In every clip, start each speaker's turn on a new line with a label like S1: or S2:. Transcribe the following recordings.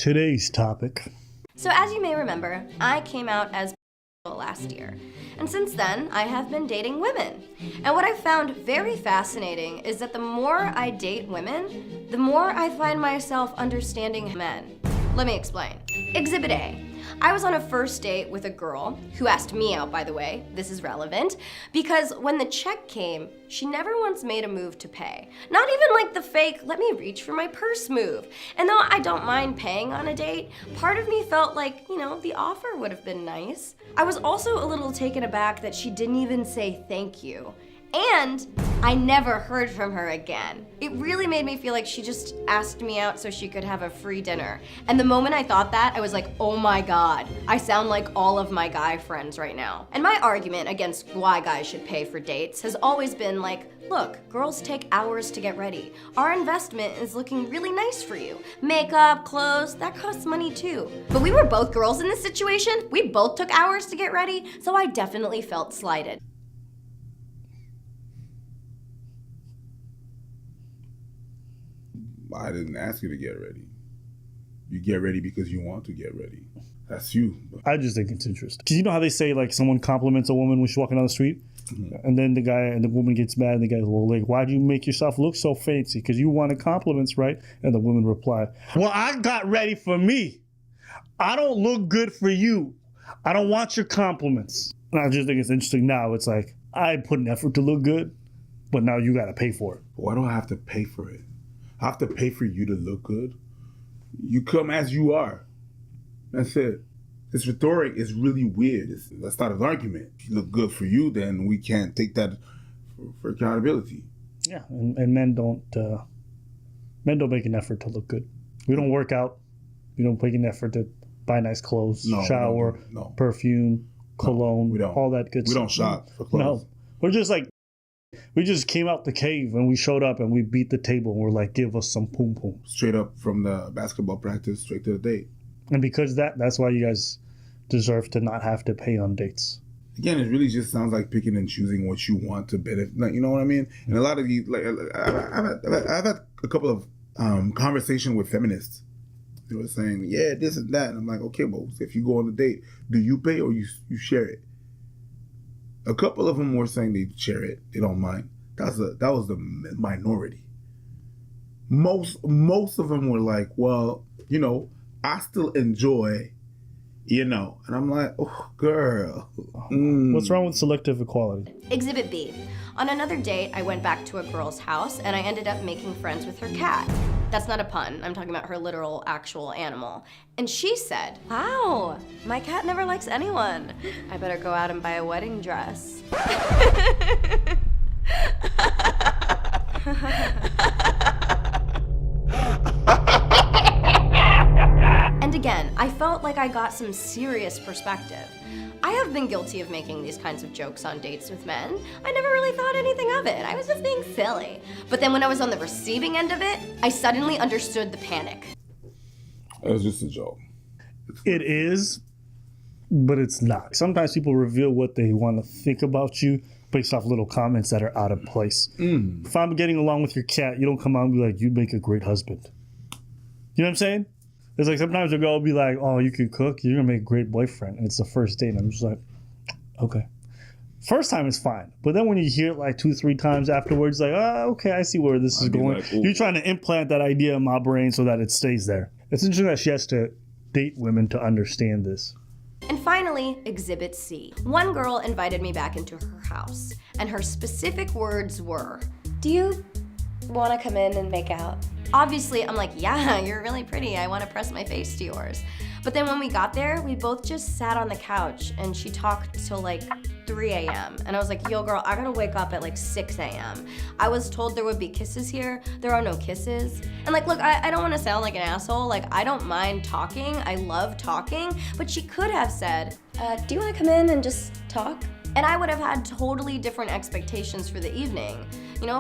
S1: Today's topic.
S2: So as you may remember, I came out as last year. And since then, I have been dating women. And what I found very fascinating is that the more I date women, the more I find myself understanding men. Let me explain. Exhibit A. I was on a first date with a girl, who asked me out, by the way, this is relevant, because when the check came, she never once made a move to pay. Not even like the fake, let me reach for my purse move. And though I don't mind paying on a date, part of me felt like, the offer would have been nice. I was also a little taken aback that she didn't even say thank you. And I never heard from her again. It really made me feel like she just asked me out so she could have a free dinner. And the moment I thought that, I was like, oh my God, I sound like all of my guy friends right now. And my argument against why guys should pay for dates has always been like, look, girls take hours to get ready. Our investment is looking really nice for you. Makeup, clothes, that costs money too. But we were both girls in this situation. We both took hours to get ready, so I definitely felt slighted.
S3: I didn't ask you to get ready. You get ready because you want to get ready. That's you.
S1: I just think it's interesting. Because you know how they say, like, someone compliments a woman when she's walking down the street? Mm-hmm. And then the guy and the woman gets mad and the guy's, well, like, why do you make yourself look so fancy? Because you wanted compliments, right? And the woman replied, well, I got ready for me. I don't look good for you. I don't want your compliments. And I just think it's interesting now. It's like, I put an effort to look good, but now you got to pay for it.
S3: Why do I have to pay for it? I have to pay for you to look good. You come as you are. That's it. This rhetoric is really weird. That's not an argument. If you look good for you, then we can't take that for accountability.
S1: Yeah, and men don't make an effort to look good. We don't work out. We don't make an effort to buy nice clothes, shower, perfume, cologne, we don't. All that good stuff.
S3: We don't shop for clothes.
S1: No, we're just like, we just came out the cave and we showed up and we beat the table and we're like, give us some poom poom.
S3: Straight up from the basketball practice, straight to the date.
S1: And because that's why you guys deserve to not have to pay on dates.
S3: Again, it really just sounds like picking and choosing what you want to benefit. Like, you know what I mean? And a lot of these, like, I've had a couple of conversations with feminists. They were saying, yeah, this and that. And I'm like, okay, well, if you go on a date, do you pay or you share it? A couple of them were saying they share it, they don't mind. That was the minority. Most of them were like, well, I still enjoy, and I'm like, oh, girl.
S1: What's wrong with selective equality?
S2: Exhibit B. On another date, I went back to a girl's house and I ended up making friends with her cat. That's not a pun. I'm talking about her literal, actual animal. And she said, wow, my cat never likes anyone. I better go out and buy a wedding dress. And again, I felt like I got some serious perspective. I have been guilty of making these kinds of jokes on dates with men. I never really thought anything of it. I was just being silly. But then when I was on the receiving end of it, I suddenly understood the panic.
S3: It was just a joke.
S1: It is, but it's not. Sometimes people reveal what they want to think about you based off little comments that are out of place. If I'm getting along with your cat, you don't come out and be like, you make a great husband. You know what I'm saying? It's like sometimes a girl will be like, oh, you can cook, you're going to make a great boyfriend. And it's the first date. And I'm just like, okay. First time is fine. But then when you hear it like 2-3 times afterwards, like, oh, okay, I see where this is going. Like, you're trying to implant that idea in my brain so that it stays there. It's interesting that she has to date women to understand this.
S2: And finally, Exhibit C. One girl invited me back into her house. And her specific words were, do you want to come in and make out? Obviously, I'm like, yeah, you're really pretty. I want to press my face to yours. But then when we got there, we both just sat on the couch and she talked till like 3 a.m. And I was like, yo girl, I gotta wake up at like 6 a.m. I was told there would be kisses here. There are no kisses. And like, look, I don't want to sound like an asshole. Like, I don't mind talking. I love talking. But she could have said, do you want to come in and just talk? And I would have had totally different expectations for the evening.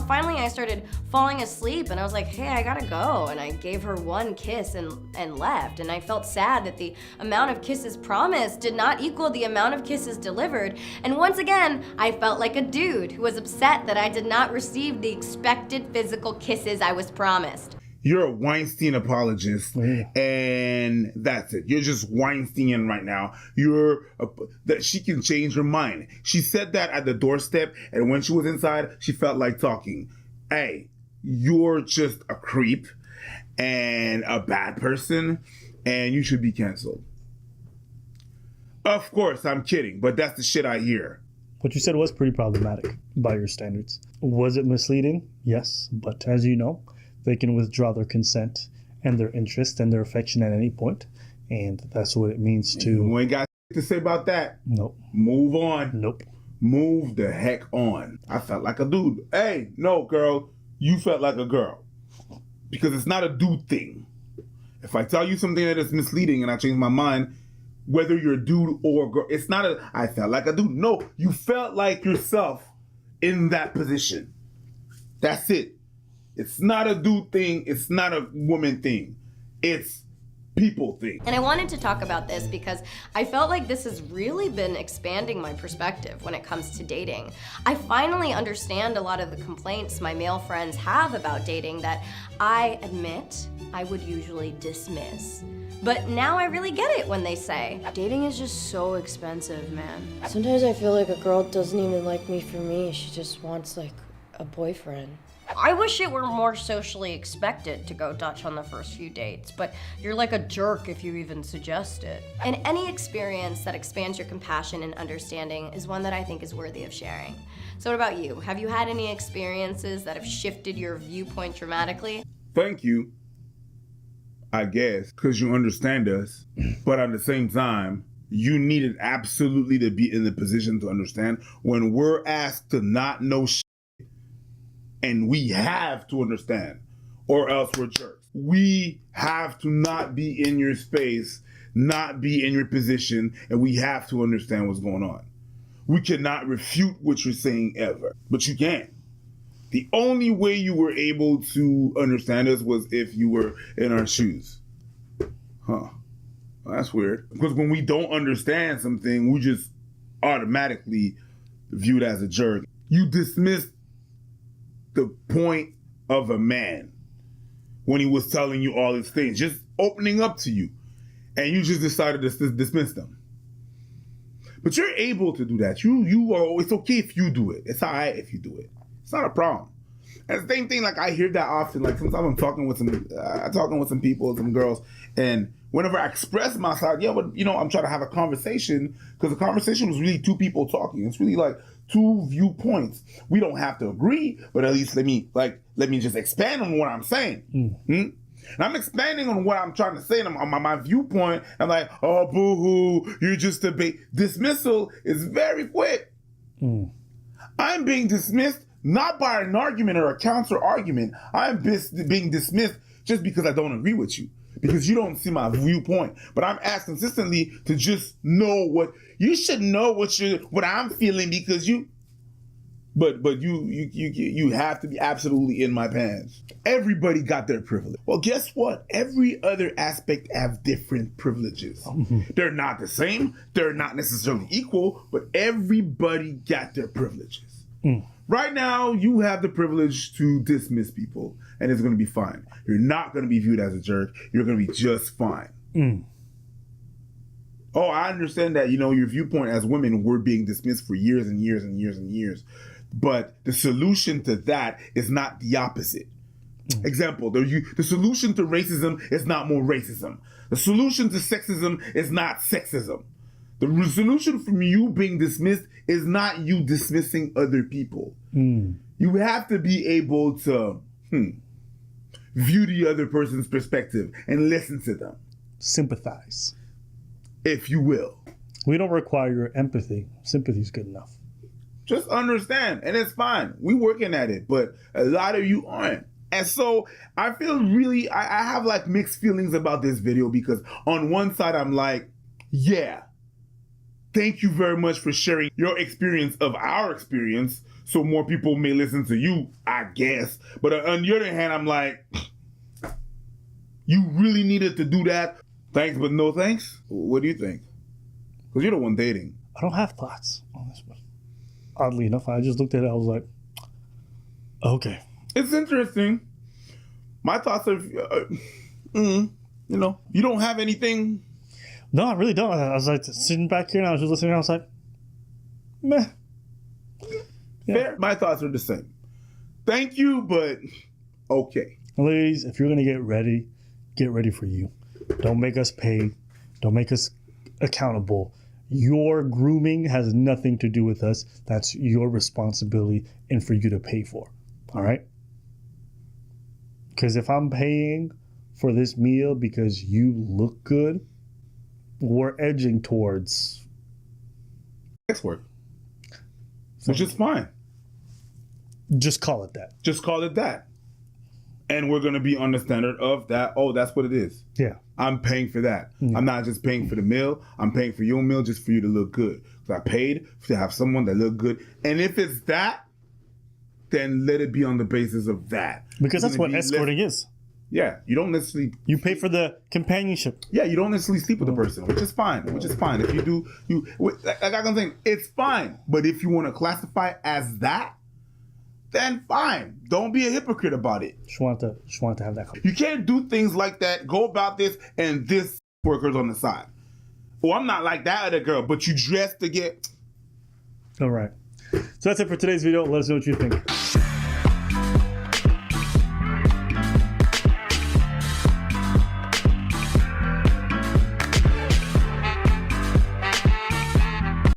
S2: Finally I started falling asleep and I was like, hey, I gotta go. And I gave her one kiss and left. And I felt sad that the amount of kisses promised did not equal the amount of kisses delivered. And once again, I felt like a dude who was upset that I did not receive the expected physical kisses I was promised.
S3: You're a Weinstein apologist, and that's it. You're just Weinstein right now. That she can change her mind. She said that at the doorstep, and when she was inside, she felt like talking. Hey, you're just a creep and a bad person, and you should be canceled. Of course, I'm kidding, but that's the shit I hear.
S1: What you said was pretty problematic by your standards. Was it misleading? Yes, but as you know, they can withdraw their consent and their interest and their affection at any point, and that's what it means to...
S3: You ain't got to say about that.
S1: Nope.
S3: Move on.
S1: Nope.
S3: Move the heck on. I felt like a dude. Hey, no, girl, you felt like a girl. Because it's not a dude thing. If I tell you something that is misleading and I change my mind, whether you're a dude or a girl, it's not I felt like a dude. No, you felt like yourself in that position. That's it. It's not a dude thing. It's not a woman thing. It's people thing.
S2: And I wanted to talk about this because I felt like this has really been expanding my perspective when it comes to dating. I finally understand a lot of the complaints my male friends have about dating that I admit I would usually dismiss. But now I really get it when they say,
S4: dating is just so expensive, man. Sometimes I feel like a girl doesn't even like me for me. She just wants like a boyfriend.
S2: I wish it were more socially expected to go Dutch on the first few dates, but you're like a jerk if you even suggest it. And any experience that expands your compassion and understanding is one that I think is worthy of sharing. So what about you? Have you had any experiences that have shifted your viewpoint dramatically?
S3: Thank you, I guess, because you understand us. But at the same time, you needed absolutely to be in the position to understand when we're asked to not know shit. And we have to understand, or else we're jerks. We have to not be in your space, not be in your position, and we have to understand what's going on. We cannot refute what you're saying ever, but you can. The only way you were able to understand us was if you were in our shoes. Huh. Well, that's weird. Because when we don't understand something, we just automatically view it as a jerk. You dismiss the point of a man when he was telling you all these things, just opening up to you, and you just decided to dismiss them. But you're able to do that. You are. It's okay if you do it. It's all right if you do it. It's not a problem. And the same thing, like I hear that often. Like sometimes I'm talking with some people, some girls, and whenever I express my side, yeah, but I'm trying to have a conversation because the conversation was really two people talking. It's really like two viewpoints. We don't have to agree, but at least let me just expand on what I'm saying. And I'm expanding on what I'm trying to say on my viewpoint. I'm like, oh, boo-hoo, you're just debate. Dismissal is very quick. I'm being dismissed not by an argument or a counter argument. I'm being dismissed just because I don't agree with you, because you don't see my viewpoint. But I'm asked consistently to just know what you should know what I'm feeling because you. But you have to be absolutely in my pants. Everybody got their privilege. Well, guess what? Every other aspect have different privileges. They're not the same. They're not necessarily equal, but everybody got their privileges. Right now, you have the privilege to dismiss people, and it's going to be fine. You're not going to be viewed as a jerk. You're going to be just fine. Oh, I understand that, your viewpoint as women, we're being dismissed for years and years and years and years. But the solution to that is not the opposite. Example, the solution to racism is not more racism. The solution to sexism is not sexism. The solution from you being dismissed is not you dismissing other people. You have to be able to view the other person's perspective and listen to them.
S1: Sympathize,
S3: if you will.
S1: We don't require your empathy. Sympathy is good enough.
S3: Just understand, and it's fine. We're working at it, but a lot of you aren't. And so I feel really, I have like mixed feelings about this video because on one side I'm like, yeah, thank you very much for sharing your experience of our experience so more people may listen to you, I guess. But on the other hand, I'm like, you really needed to do that? Thanks, but no thanks? What do you think? Because you're the one dating.
S1: I don't have thoughts on this one. Oddly enough, I just looked at it, I was like, okay.
S3: It's interesting My thoughts are, you know, you don't have anything.
S1: No, I really don't. I was like sitting back here and I was just listening. And I was like, meh. Yeah.
S3: Fair. My thoughts are the same. Thank you, but okay.
S1: Ladies, if you're gonna get ready for you. Don't make us pay. Don't make us accountable. Your grooming has nothing to do with us. That's your responsibility and for you to pay for. All right? Because if I'm paying for this meal because you look good, we're edging towards
S3: Sex work. Which is fine.
S1: Just call it that.
S3: Just call it that. And we're going to be on the standard of that. Oh, that's what it is.
S1: Yeah.
S3: I'm paying for that.
S1: Yeah.
S3: I'm not just paying for the meal. I'm paying for your meal just for you to look good. So I paid to have someone that look good. And if it's that, then let it be on the basis of that.
S1: Because that's what escorting is.
S3: Yeah. You don't necessarily...
S1: You pay for the companionship.
S3: Yeah, you don't necessarily sleep with the person, which is fine. If you do, like I'm saying, it's fine. But if you want to classify it as that, then fine. Don't be a hypocrite about it.
S1: Just wanted to have that.
S3: You can't do things like that, go about this, and this worker's on the side. Well, I'm not like that other girl, but you dress to get...
S1: All right. So that's it for today's video. Let us know what you think.